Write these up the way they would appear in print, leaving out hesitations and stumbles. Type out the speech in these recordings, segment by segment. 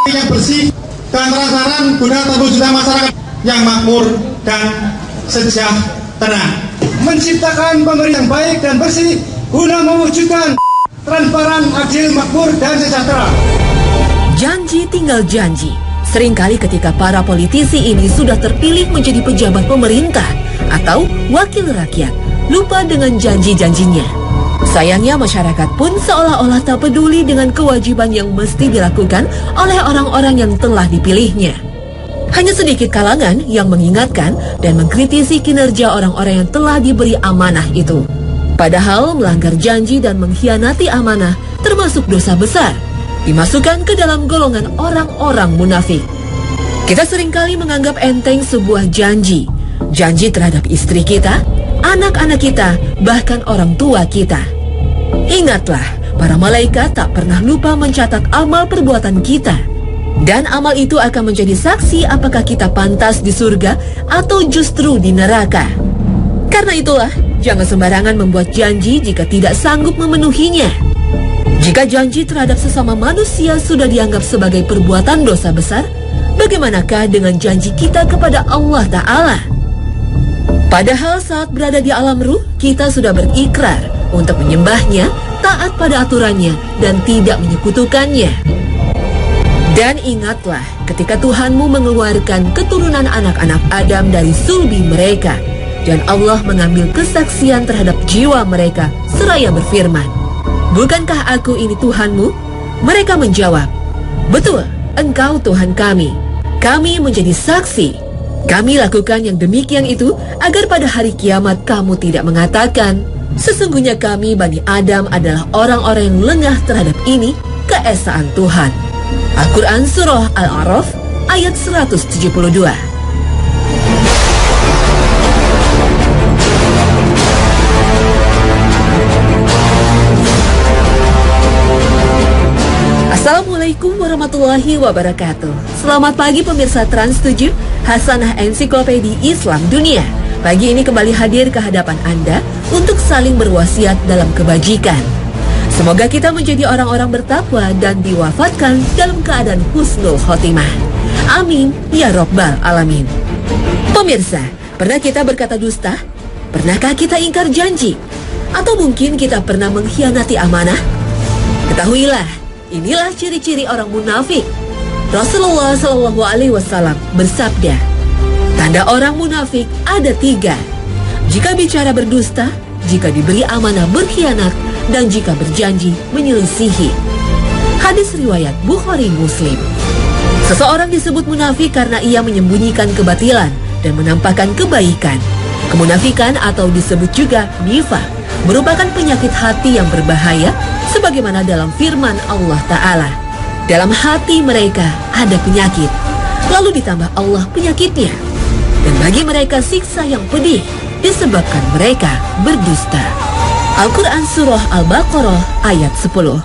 yang bersih dan transparan guna terwujudnya masyarakat yang makmur dan sejahtera. Menciptakan pemerintah yang baik dan bersih guna mewujudkan transparan, adil, makmur, dan sejahtera. Janji tinggal janji. Seringkali ketika para politisi ini sudah terpilih menjadi pejabat pemerintah atau wakil rakyat, lupa dengan janji-janjinya. Sayangnya masyarakat pun seolah-olah tak peduli dengan kewajiban yang mesti dilakukan oleh orang-orang yang telah dipilihnya. Hanya sedikit kalangan yang mengingatkan dan mengkritisi kinerja orang-orang yang telah diberi amanah itu. Padahal melanggar janji dan mengkhianati amanah termasuk dosa besar, dimasukkan ke dalam golongan orang-orang munafik. Kita seringkali menganggap enteng sebuah janji. Janji terhadap istri kita, anak-anak kita, bahkan orang tua kita. Ingatlah, para malaikat tak pernah lupa mencatat amal perbuatan kita. Dan amal itu akan menjadi saksi apakah kita pantas di surga atau justru di neraka. Karena itulah, jangan sembarangan membuat janji jika tidak sanggup memenuhinya. Jika janji terhadap sesama manusia sudah dianggap sebagai perbuatan dosa besar, bagaimanakah dengan janji kita kepada Allah Ta'ala? Padahal saat berada di alam ruh, kita sudah berikrar untuk menyembahnya, taat pada aturannya, dan tidak menyekutukannya. Dan ingatlah ketika Tuhanmu mengeluarkan keturunan anak-anak Adam dari sulbi mereka, dan Allah mengambil kesaksian terhadap jiwa mereka seraya berfirman, "Bukankah aku ini Tuhanmu?" Mereka menjawab, "Betul, Engkau Tuhan kami. Kami menjadi saksi. Kami lakukan yang demikian itu agar pada hari kiamat kamu tidak mengatakan, sesungguhnya kami Bani Adam adalah orang-orang yang lengah terhadap ini, keesaan Tuhan." Al-Quran Surah Al-A'raf ayat 172. Assalamualaikum warahmatullahi wabarakatuh. Selamat pagi pemirsa Trans 7, Hasanah Ensiklopedi Islam Dunia. Pagi ini kembali hadir ke hadapan Anda untuk saling berwasiat dalam kebajikan. Semoga kita menjadi orang-orang bertakwa dan diwafatkan dalam keadaan husnul khotimah. Amin ya Rabbal Alamin. Pemirsa, pernah kita berkata dusta? Pernahkah kita ingkar janji? Atau mungkin kita pernah mengkhianati amanah? Ketahuilah, inilah ciri-ciri orang munafik. Rasulullah SAW bersabda, tanda orang munafik ada 3. Jika bicara berdusta, jika diberi amanah berkhianat, dan jika berjanji menyelisihi. Hadis riwayat Bukhari Muslim. Seseorang disebut munafik karena ia menyembunyikan kebatilan dan menampakkan kebaikan. Kemunafikan atau disebut juga nifaq merupakan penyakit hati yang berbahaya sebagaimana dalam firman Allah Ta'ala. Dalam hati mereka ada penyakit, lalu ditambah Allah penyakitnya. Dan bagi mereka siksa yang pedih disebabkan mereka berdusta. Al-Quran Surah Al-Baqarah ayat 10.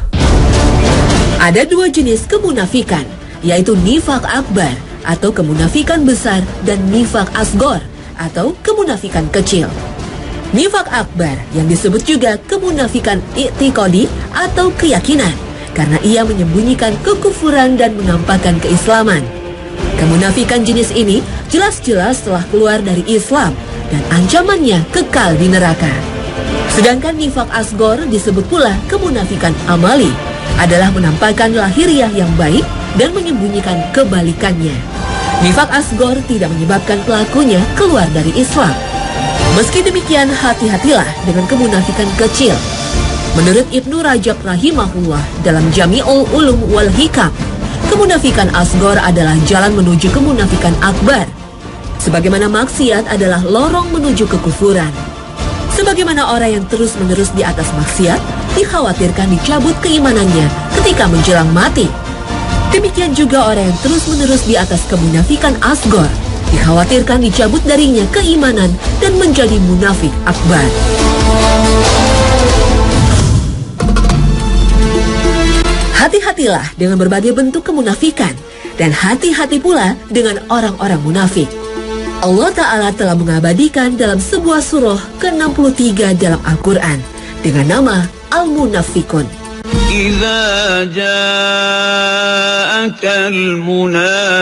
Ada 2 jenis kemunafikan, yaitu nifaq akbar atau kemunafikan besar dan nifaq asgor atau kemunafikan kecil. Nifaq akbar yang disebut juga kemunafikan i'tiqadi atau keyakinan karena ia menyembunyikan kekufuran dan menampakkan keislaman. Kemunafikan jenis ini jelas-jelas telah keluar dari Islam dan ancamannya kekal di neraka. Sedangkan nifaq asgor disebut pula kemunafikan amali, adalah menampakkan lahiriah yang baik dan menyembunyikan kebalikannya. Nifaq asgor tidak menyebabkan pelakunya keluar dari Islam. Meski demikian, hati-hatilah dengan kemunafikan kecil. Menurut Ibnu Rajab rahimahullah dalam Jami'ul Ulum wal Hikam, kemunafikan asgor adalah jalan menuju kemunafikan akbar. Sebagaimana maksiat adalah lorong menuju kekufuran. Sebagaimana orang yang terus-menerus di atas maksiat, dikhawatirkan dicabut keimanannya ketika menjelang mati. Demikian juga orang yang terus-menerus di atas kemunafikan asgor, dikhawatirkan dicabut darinya keimanan dan menjadi munafik akbar. Hati-hatilah dengan berbagai bentuk kemunafikan, dan hati-hati pula dengan orang-orang munafik. Allah Ta'ala telah mengabadikan dalam sebuah surah ke-63 dalam Al-Quran dengan nama Al-Munafikun. إذا جاءك المنافقون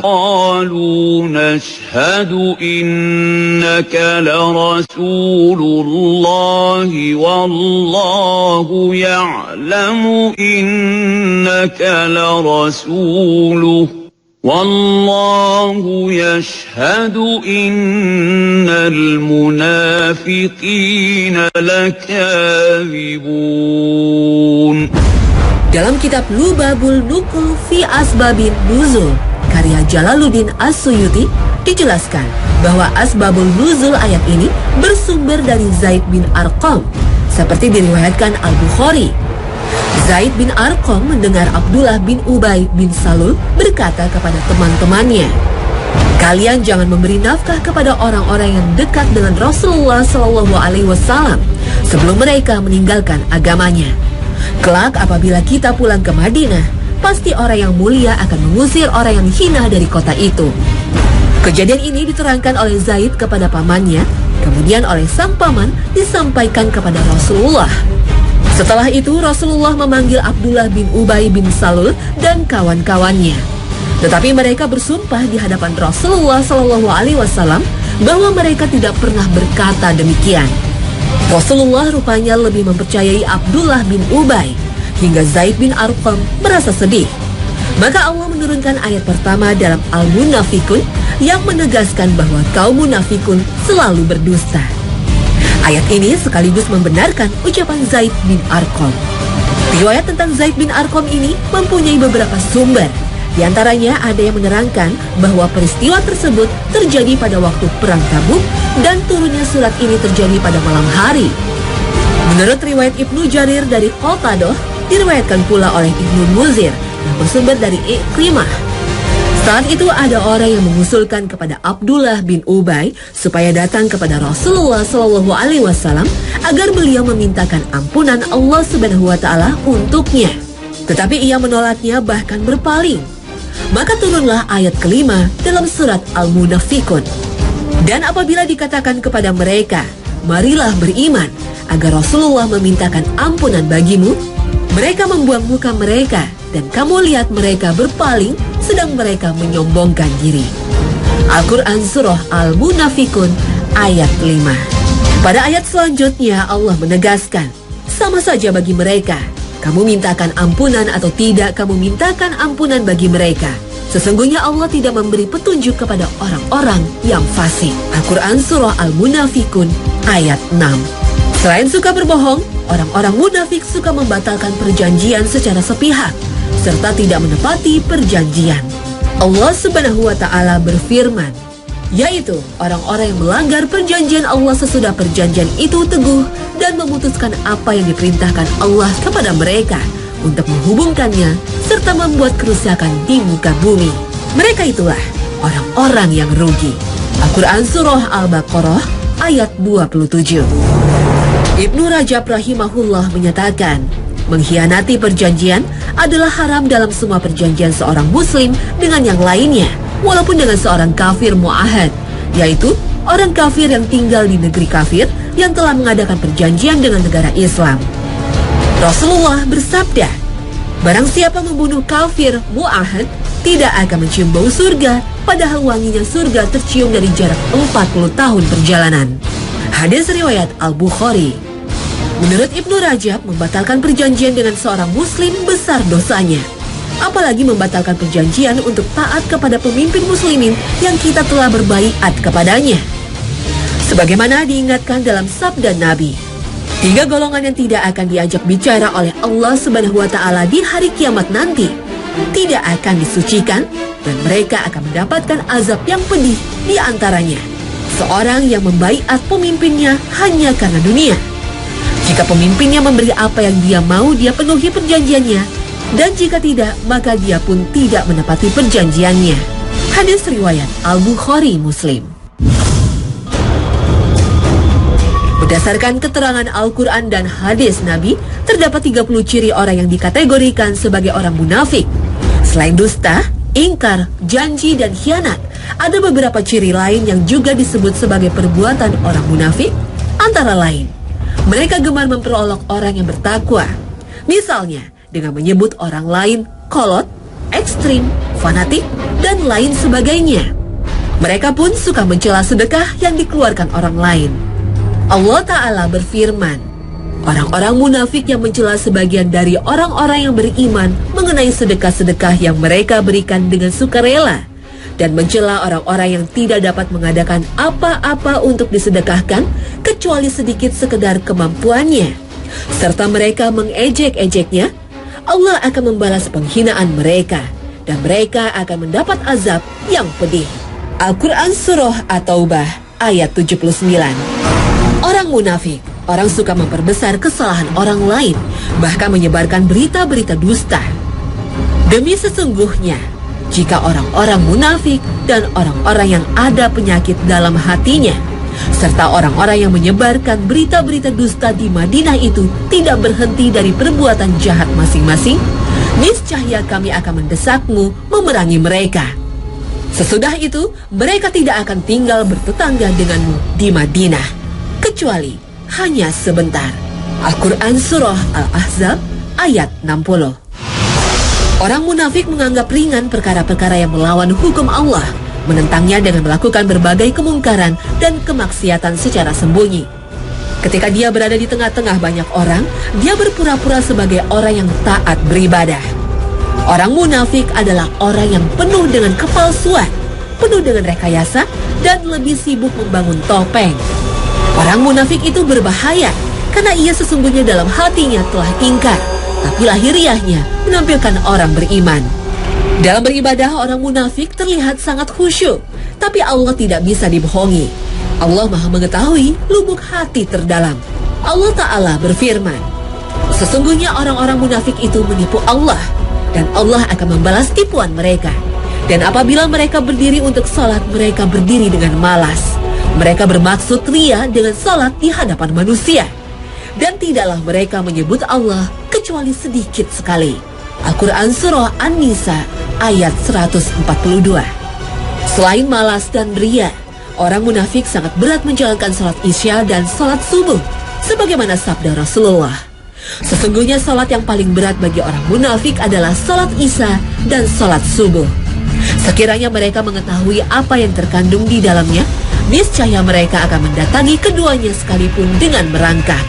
قالوا نشهد إنك لرسول الله والله يعلم إنك لرسوله والله يشهد إن المنافقين لكاذبون. Dalam kitab Lubabul Nukul fi Asbabin Nuzul karya Jalaluddin As-Suyuti dijelaskan bahwa Asbabul Nuzul ayat ini bersumber dari Zaid bin Arqam seperti diriwayatkan Al-Bukhari. Zaid bin Arqam mendengar Abdullah bin Ubay bin Salul berkata kepada teman-temannya, "Kalian jangan memberi nafkah kepada orang-orang yang dekat dengan Rasulullah SAW sebelum mereka meninggalkan agamanya. Kelak apabila kita pulang ke Madinah, pasti orang yang mulia akan mengusir orang yang hina dari kota itu." Kejadian ini diterangkan oleh Zaid kepada pamannya, kemudian oleh sang paman disampaikan kepada Rasulullah. Setelah itu Rasulullah memanggil Abdullah bin Ubay bin Salul dan kawan-kawannya. Tetapi mereka bersumpah di hadapan Rasulullah SAW bahwa mereka tidak pernah berkata demikian. Rasulullah rupanya lebih mempercayai Abdullah bin Ubay hingga Zaid bin Arqam merasa sedih. Maka Allah menurunkan ayat pertama dalam Al-Munafikun yang menegaskan bahwa kaum munafikun selalu berdusta. Ayat ini sekaligus membenarkan ucapan Zaid bin Arqam. Riwayat tentang Zaid bin Arqam ini mempunyai beberapa sumber. Di antaranya ada yang menerangkan bahwa peristiwa tersebut terjadi pada waktu Perang Tabuk dan turunnya surat ini terjadi pada malam hari. Menurut riwayat Ibnu Jarir dari Qatadah, diriwayatkan pula oleh Ibnu Muzir yang bersumber dari Ikrimah. Saat itu ada orang yang mengusulkan kepada Abdullah bin Ubay supaya datang kepada Rasulullah SAW agar beliau memintakan ampunan Allah Subhanahu wa Ta'ala untuknya. Tetapi ia menolaknya bahkan berpaling. Maka turunlah ayat kelima dalam surat Al-Munafikun. Dan apabila dikatakan kepada mereka, marilah beriman agar Rasulullah memintakan ampunan bagimu, mereka membuang muka mereka dan kamu lihat mereka berpaling sedang mereka menyombongkan diri. Al-Quran Surah Al-Munafikun ayat 5. Pada ayat selanjutnya Allah menegaskan, sama saja bagi mereka, kamu mintakan ampunan atau tidak kamu mintakan ampunan bagi mereka. Sesungguhnya Allah tidak memberi petunjuk kepada orang-orang yang fasik. Al-Quran Surah Al-Munafikun ayat 6. Selain suka berbohong, orang-orang munafik suka membatalkan perjanjian secara sepihak serta tidak menepati perjanjian. Allah Subhanahu wa Ta'ala berfirman, yaitu orang-orang yang melanggar perjanjian Allah sesudah perjanjian itu teguh dan memutuskan apa yang diperintahkan Allah kepada mereka untuk menghubungkannya serta membuat kerusakan di muka bumi. Mereka itulah orang-orang yang rugi. Al-Quran Surah Al-Baqarah ayat 27. Ibnu Rajab rahimahullah menyatakan, mengkhianati perjanjian adalah haram dalam semua perjanjian seorang muslim dengan yang lainnya, walaupun dengan seorang kafir mu'ahad, yaitu orang kafir yang tinggal di negeri kafir yang telah mengadakan perjanjian dengan negara Islam. Rasulullah bersabda, barang siapa membunuh kafir mu'ahad tidak akan mencium bau surga, padahal wanginya surga tercium dari jarak 40 tahun perjalanan. Hadis riwayat Al-Bukhari. Menurut Ibnu Rajab, membatalkan perjanjian dengan seorang muslim besar dosanya. Apalagi membatalkan perjanjian untuk taat kepada pemimpin muslimin yang kita telah berbaiat kepadanya. Sebagaimana diingatkan dalam sabda Nabi, 3 golongan yang tidak akan diajak bicara oleh Allah Subhanahu wa Ta'ala di hari kiamat nanti tidak akan disucikan dan mereka akan mendapatkan azab yang pedih. Di antaranya, seorang yang membaiat pemimpinnya hanya karena dunia. Jika pemimpinnya memberi apa yang dia mau, dia penuhi perjanjiannya. Dan jika tidak, maka dia pun tidak menepati perjanjiannya. Hadis riwayat Al-Bukhari Muslim. Berdasarkan keterangan Al-Quran dan hadis Nabi, terdapat 30 ciri orang yang dikategorikan sebagai orang munafik. Selain dusta, ingkar, janji, dan khianat, ada beberapa ciri lain yang juga disebut sebagai perbuatan orang munafik, antara lain Mereka gemar memperolok orang yang bertakwa. Misalnya, dengan menyebut orang lain kolot, ekstrim, fanatik, dan lain sebagainya. Mereka pun suka mencela sedekah yang dikeluarkan orang lain. Allah Ta'ala berfirman, orang-orang munafik yang mencela sebagian dari orang-orang yang beriman mengenai sedekah-sedekah yang mereka berikan dengan sukarela, dan mencela orang-orang yang tidak dapat mengadakan apa-apa untuk disedekahkan kecuali sedikit sekedar kemampuannya, serta mereka mengejek-ejeknya. Allah akan membalas penghinaan mereka, dan mereka akan mendapat azab yang pedih. Al-Quran Surah At-Taubah ayat 79. Orang munafik, orang suka memperbesar kesalahan orang lain, bahkan menyebarkan berita-berita dusta. Demi sesungguhnya, jika orang-orang munafik dan orang-orang yang ada penyakit dalam hatinya, serta orang-orang yang menyebarkan berita-berita dusta di Madinah itu tidak berhenti dari perbuatan jahat masing-masing, niscaya kami akan mendesakmu memerangi mereka. Sesudah itu, mereka tidak akan tinggal bertetangga denganmu di Madinah, kecuali hanya sebentar. Al-Quran Surah Al-Ahzab ayat 60. Orang munafik menganggap ringan perkara-perkara yang melawan hukum Allah, menentangnya dengan melakukan berbagai kemungkaran dan kemaksiatan secara sembunyi. Ketika dia berada di tengah-tengah banyak orang, dia berpura-pura sebagai orang yang taat beribadah. Orang munafik adalah orang yang penuh dengan kepalsuan, penuh dengan rekayasa, dan lebih sibuk membangun topeng. Orang munafik itu berbahaya karena ia sesungguhnya dalam hatinya telah ingkar, tapi lahiriahnya menampilkan orang beriman. Dalam beribadah, orang munafik terlihat sangat khusyuk, tapi Allah tidak bisa dibohongi. Allah Maha mengetahui lubuk hati terdalam. Allah Ta'ala berfirman, sesungguhnya orang-orang munafik itu menipu Allah, dan Allah akan membalas tipuan mereka. Dan apabila mereka berdiri untuk salat, mereka berdiri dengan malas. Mereka bermaksud ria dengan salat di hadapan manusia. Dan tidaklah mereka menyebut Allah kecuali sedikit sekali. Al-Quran Surah An-Nisa ayat 142. Selain malas dan ria, orang munafik sangat berat menjalankan salat isya dan salat subuh, sebagaimana sabda Rasulullah. Sesungguhnya salat yang paling berat bagi orang munafik adalah salat isya dan salat subuh. Sekiranya mereka mengetahui apa yang terkandung di dalamnya, niscaya mereka akan mendatangi keduanya sekalipun dengan merangkak.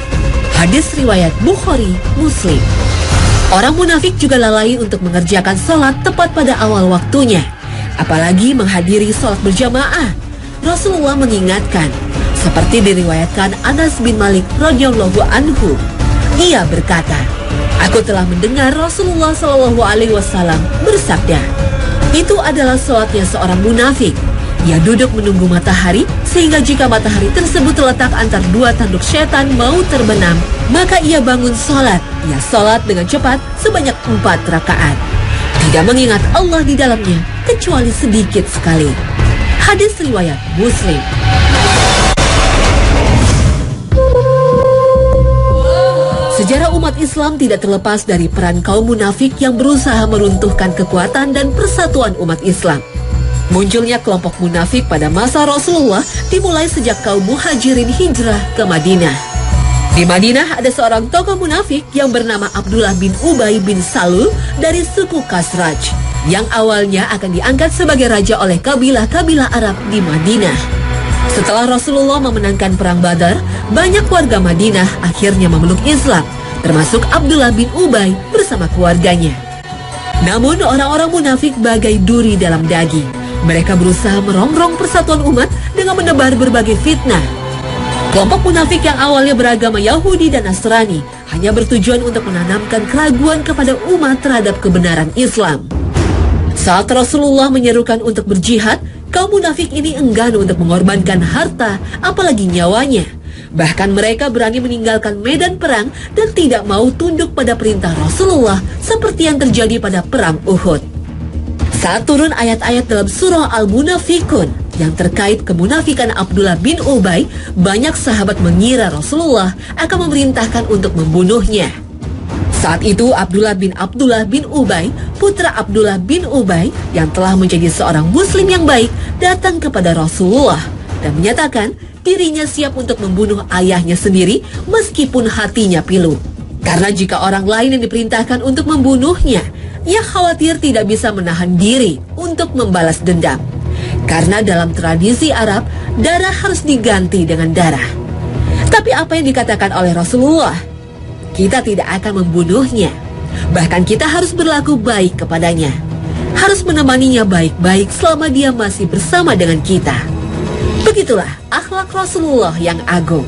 Hadis riwayat Bukhari, Muslim. Orang munafik juga lalai untuk mengerjakan salat tepat pada awal waktunya, apalagi menghadiri salat berjamaah. Rasulullah mengingatkan, seperti diriwayatkan Anas bin Malik radhiyallahu anhu. Ia berkata, aku telah mendengar Rasulullah Shallallahu Alaihi Wasallam bersabda, itu adalah salatnya seorang munafik. Ia duduk menunggu matahari, sehingga jika matahari tersebut terletak antar dua tanduk setan mau terbenam, maka ia bangun salat. Ia salat dengan cepat sebanyak 4 rakaat. Tidak mengingat Allah di dalamnya, kecuali sedikit sekali. Hadis riwayat Muslim. Sejarah umat Islam tidak terlepas dari peran kaum munafik yang berusaha meruntuhkan kekuatan dan persatuan umat Islam. Munculnya kelompok munafik pada masa Rasulullah dimulai sejak kaum muhajirin hijrah ke Madinah. Di Madinah ada seorang tokoh munafik yang bernama Abdullah bin Ubay bin Salul dari suku Khazraj, yang awalnya akan diangkat sebagai raja oleh kabilah-kabilah Arab di Madinah. Setelah Rasulullah memenangkan perang Badar, banyak warga Madinah akhirnya memeluk Islam, termasuk Abdullah bin Ubay bersama keluarganya. Namun orang-orang munafik bagai duri dalam daging. Mereka berusaha merongrong persatuan umat dengan menebar berbagai fitnah. Kelompok munafik yang awalnya beragama Yahudi dan Nasrani hanya bertujuan untuk menanamkan keraguan kepada umat terhadap kebenaran Islam. Saat Rasulullah menyerukan untuk berjihad, kaum munafik ini enggan untuk mengorbankan harta, apalagi nyawanya. Bahkan mereka berani meninggalkan medan perang dan tidak mau tunduk pada perintah Rasulullah seperti yang terjadi pada perang Uhud. Saat turun ayat-ayat dalam surah Al-Munafikun yang terkait kemunafikan Abdullah bin Ubay, banyak sahabat mengira Rasulullah akan memerintahkan untuk membunuhnya. Saat itu Abdullah bin Ubay, putra Abdullah bin Ubay yang telah menjadi seorang muslim yang baik, datang kepada Rasulullah dan menyatakan dirinya siap untuk membunuh ayahnya sendiri meskipun hatinya pilu. Karena jika orang lain yang diperintahkan untuk membunuhnya, ia khawatir tidak bisa menahan diri untuk membalas dendam. Karena dalam tradisi Arab, darah harus diganti dengan darah. Tapi apa yang dikatakan oleh Rasulullah? Kita tidak akan membunuhnya. Bahkan kita harus berlaku baik kepadanya. Harus menemaninya baik-baik selama dia masih bersama dengan kita. Begitulah akhlak Rasulullah yang agung.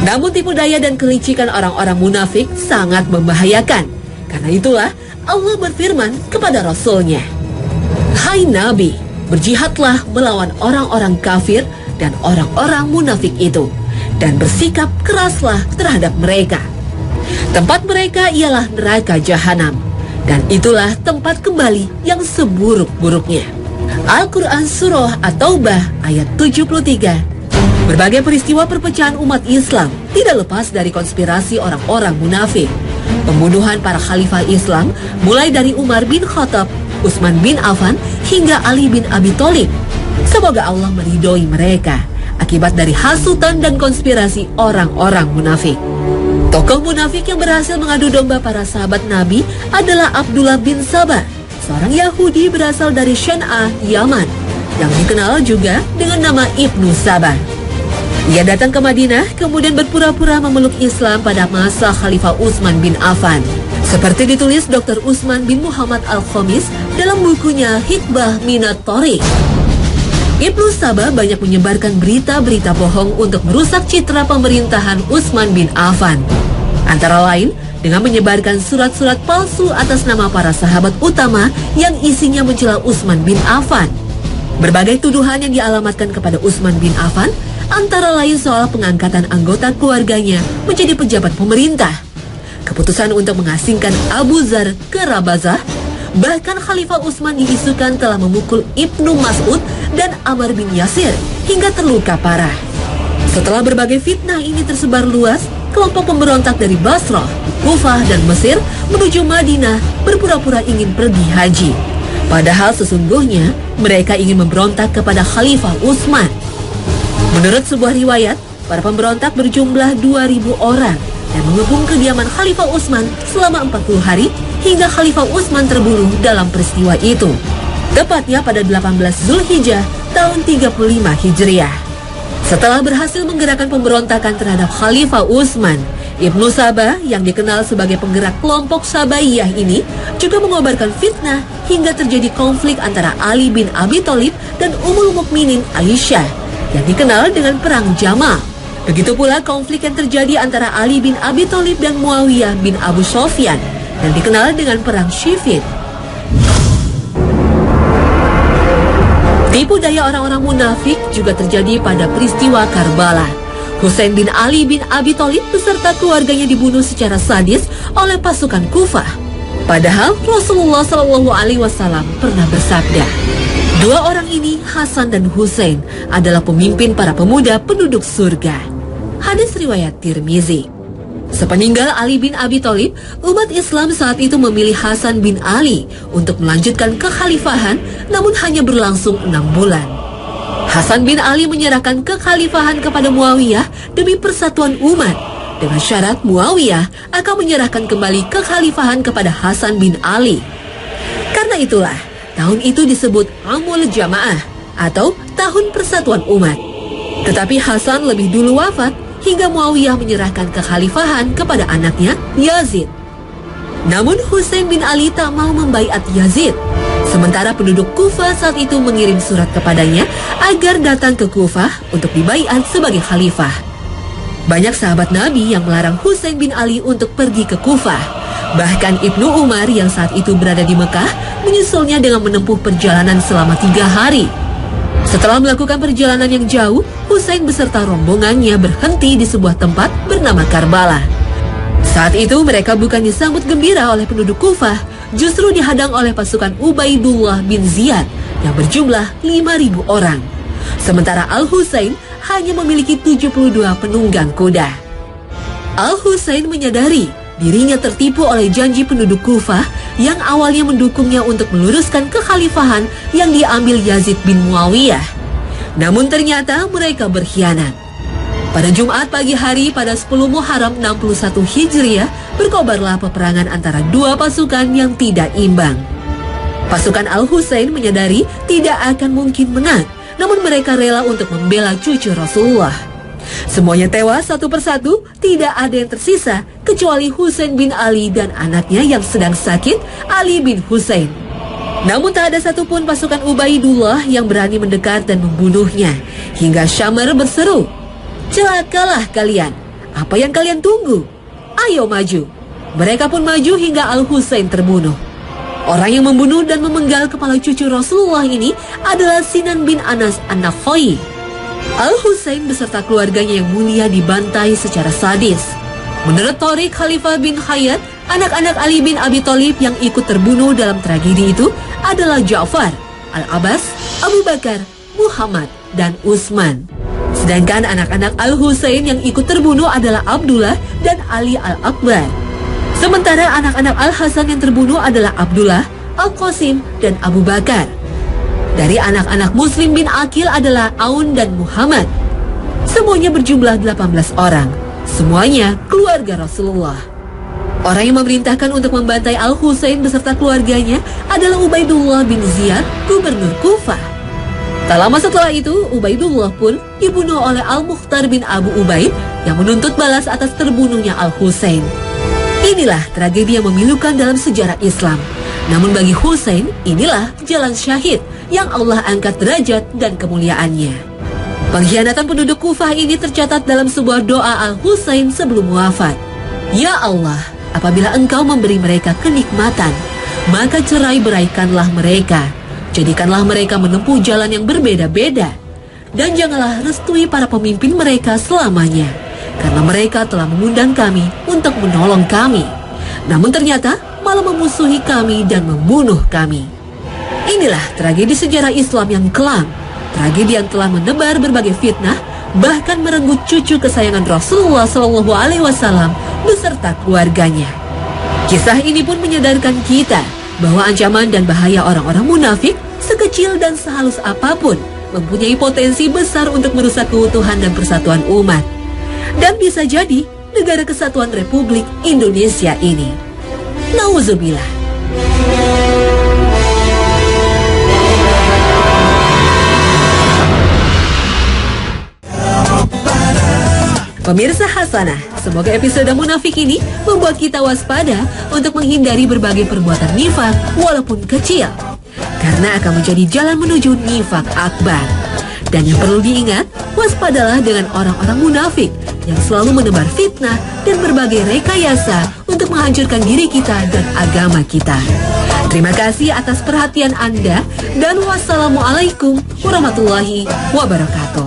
Namun tipu daya dan kelicikan orang-orang munafik sangat membahayakan. Karena itulah Allah berfirman kepada Rasul-Nya, "Hai Nabi, berjihadlah melawan orang-orang kafir dan orang-orang munafik itu, dan bersikap keraslah terhadap mereka. Tempat mereka ialah neraka jahanam, dan itulah tempat kembali yang seburuk-buruknya." Al-Quran Surah At-Taubah ayat 73. Berbagai peristiwa perpecahan umat Islam tidak lepas dari konspirasi orang-orang munafik. Pembunuhan para khalifah Islam mulai dari Umar bin Khattab, Utsman bin Affan hingga Ali bin Abi Thalib. Semoga Allah meridhoi mereka akibat dari hasutan dan konspirasi orang-orang munafik. Tokoh munafik yang berhasil mengadu domba para sahabat Nabi adalah Abdullah bin Sabah, seorang Yahudi berasal dari Syan'ah, Yaman, yang dikenal juga dengan nama Ibnu Sabah. Ia datang ke Madinah kemudian berpura-pura memeluk Islam pada masa Khalifah Utsman bin Affan. Seperti ditulis Dr. Utsman bin Muhammad Al-Khamis dalam bukunya Hikbah Minat Thoriq. Ibnu Sabah banyak menyebarkan berita-berita bohong untuk merusak citra pemerintahan Utsman bin Affan. Antara lain dengan menyebarkan surat-surat palsu atas nama para sahabat utama yang isinya mencela Utsman bin Affan. Berbagai tuduhan yang dialamatkan kepada Utsman bin Affan antara lain soal pengangkatan anggota keluarganya menjadi pejabat pemerintah, keputusan untuk mengasingkan Abu Dzar ke Rabazah, bahkan Khalifah Utsman diisukan telah memukul Ibnu Mas'ud dan Ammar bin Yasir hingga terluka parah. Setelah berbagai fitnah ini tersebar luas, kelompok pemberontak dari Basrah, Kufah, dan Mesir menuju Madinah berpura-pura ingin pergi haji. Padahal sesungguhnya mereka ingin memberontak kepada Khalifah Utsman. Menurut sebuah riwayat, para pemberontak berjumlah 2.000 orang dan mengepung kediaman Khalifah Utsman selama 40 hari hingga Khalifah Utsman terbunuh dalam peristiwa itu. Tepatnya pada 18 Zulhijjah tahun 35 Hijriah. Setelah berhasil menggerakkan pemberontakan terhadap Khalifah Utsman, Ibnu Sabah yang dikenal sebagai penggerak kelompok Sabaiyah ini juga mengobarkan fitnah hingga terjadi konflik antara Ali bin Abi Thalib dan Ummul Mukminin Aisyah yang dikenal dengan Perang Jamal. Begitu pula konflik yang terjadi antara Ali bin Abi Thalib dan Muawiyah bin Abu Sufyan yang dikenal dengan Perang Siffin. Tipu daya orang-orang munafik juga terjadi pada peristiwa Karbala. Husain bin Ali bin Abi Thalib beserta keluarganya dibunuh secara sadis oleh pasukan Kufah. Padahal Rasulullah SAW pernah bersabda, "Dua orang ini, Hasan dan Husain, adalah pemimpin para pemuda penduduk surga." Hadis riwayat Tirmizi. Sepeninggal Ali bin Abi Thalib, umat Islam saat itu memilih Hasan bin Ali untuk melanjutkan kekhalifahan, namun hanya berlangsung 6 bulan. Hasan bin Ali menyerahkan kekhalifahan kepada Muawiyah demi persatuan umat, dengan syarat Muawiyah akan menyerahkan kembali kekhalifahan kepada Hasan bin Ali. Karena itulah, tahun itu disebut Amul Jamaah atau Tahun Persatuan Umat. Tetapi Hasan lebih dulu wafat hingga Muawiyah menyerahkan kekhalifahan kepada anaknya Yazid. Namun Husain bin Ali tak mau membaiat Yazid. Sementara penduduk Kufah saat itu mengirim surat kepadanya agar datang ke Kufah untuk dibaiat sebagai khalifah. Banyak sahabat Nabi yang melarang Husain bin Ali untuk pergi ke Kufah. Bahkan Ibnu Umar yang saat itu berada di Mekah menyusulnya dengan menempuh perjalanan selama 3 hari. Setelah melakukan perjalanan yang jauh, Husain beserta rombongannya berhenti di sebuah tempat bernama Karbala. Saat itu mereka bukan disambut gembira oleh penduduk Kufah, justru dihadang oleh pasukan Ubaidullah bin Ziyad yang berjumlah 5.000 orang. Sementara Al-Husain hanya memiliki 72 penunggang kuda. Al-Husain menyadari dirinya tertipu oleh janji penduduk Kufah yang awalnya mendukungnya untuk meluruskan kekhalifahan yang diambil Yazid bin Muawiyah. Namun ternyata mereka berkhianat. Pada Jumat pagi hari pada 10 Muharram 61 Hijriah, berkobarlah peperangan antara dua pasukan yang tidak imbang. Pasukan Al-Husain menyadari tidak akan mungkin menang, namun mereka rela untuk membela cucu Rasulullah. Semuanya tewas satu persatu, tidak ada yang tersisa kecuali Husain bin Ali dan anaknya yang sedang sakit, Ali bin Husain. Namun tak ada satupun pasukan Ubaidullah yang berani mendekat dan membunuhnya, hingga Syamr berseru, "Celakalah kalian, apa yang kalian tunggu? Ayo maju." Mereka pun maju hingga Al-Husain terbunuh. Orang yang membunuh dan memenggal kepala cucu Rasulullah ini adalah Sinan bin Anas An-Nakhai. Al-Husain beserta keluarganya yang mulia dibantai secara sadis. Menurut Tariq Khalifah bin Khayyat, anak-anak Ali bin Abi Thalib yang ikut terbunuh dalam tragedi itu adalah Ja'far, Al-Abbas, Abu Bakar, Muhammad, dan Utsman. Sedangkan anak-anak Al-Husain yang ikut terbunuh adalah Abdullah dan Ali Al-Akbar. Sementara anak-anak Al-Hasan yang terbunuh adalah Abdullah, Al-Qasim, dan Abu Bakar. Dari anak-anak Muslim bin Aqil adalah Aun dan Muhammad. Semuanya berjumlah 18 orang. Semuanya keluarga Rasulullah. Orang yang memerintahkan untuk membantai Al-Husain beserta keluarganya adalah Ubaidullah bin Ziyad, gubernur Kufah. Tak lama setelah itu, Ubaidullah pun dibunuh oleh Al-Mukhtar bin Abu Ubaid yang menuntut balas atas terbunuhnya Al-Husain. Inilah tragedi yang memilukan dalam sejarah Islam. Namun bagi Husain, inilah jalan syahid yang Allah angkat derajat dan kemuliaannya. Pengkhianatan penduduk Kufah ini tercatat dalam sebuah doa Al-Husain sebelum wafat. Ya Allah, apabila Engkau memberi mereka kenikmatan, maka cerai beraikanlah mereka. Jadikanlah mereka menempuh jalan yang berbeda-beda. Dan janganlah restui para pemimpin mereka selamanya, karena mereka telah mengundang kami untuk menolong kami. Namun ternyata malah memusuhi kami dan membunuh kami. Inilah tragedi sejarah Islam yang kelam. Tragedi yang telah menebar berbagai fitnah, bahkan merenggut cucu kesayangan Rasulullah SAW beserta keluarganya. Kisah ini pun menyadarkan kita bahwa ancaman dan bahaya orang-orang munafik, sekecil dan sehalus apapun, mempunyai potensi besar untuk merusak keutuhan dan persatuan umat. Dan bisa jadi negara kesatuan Republik Indonesia ini. Nauzubillah. Pemirsa Hasanah, semoga episode munafik ini membuat kita waspada untuk menghindari berbagai perbuatan nifak walaupun kecil, karena akan menjadi jalan menuju nifak akbar. Dan yang perlu diingat, waspadalah dengan orang-orang munafik yang selalu menebar fitnah dan berbagai rekayasa untuk menghancurkan diri kita dan agama kita. Terima kasih atas perhatian Anda dan wassalamualaikum warahmatullahi wabarakatuh.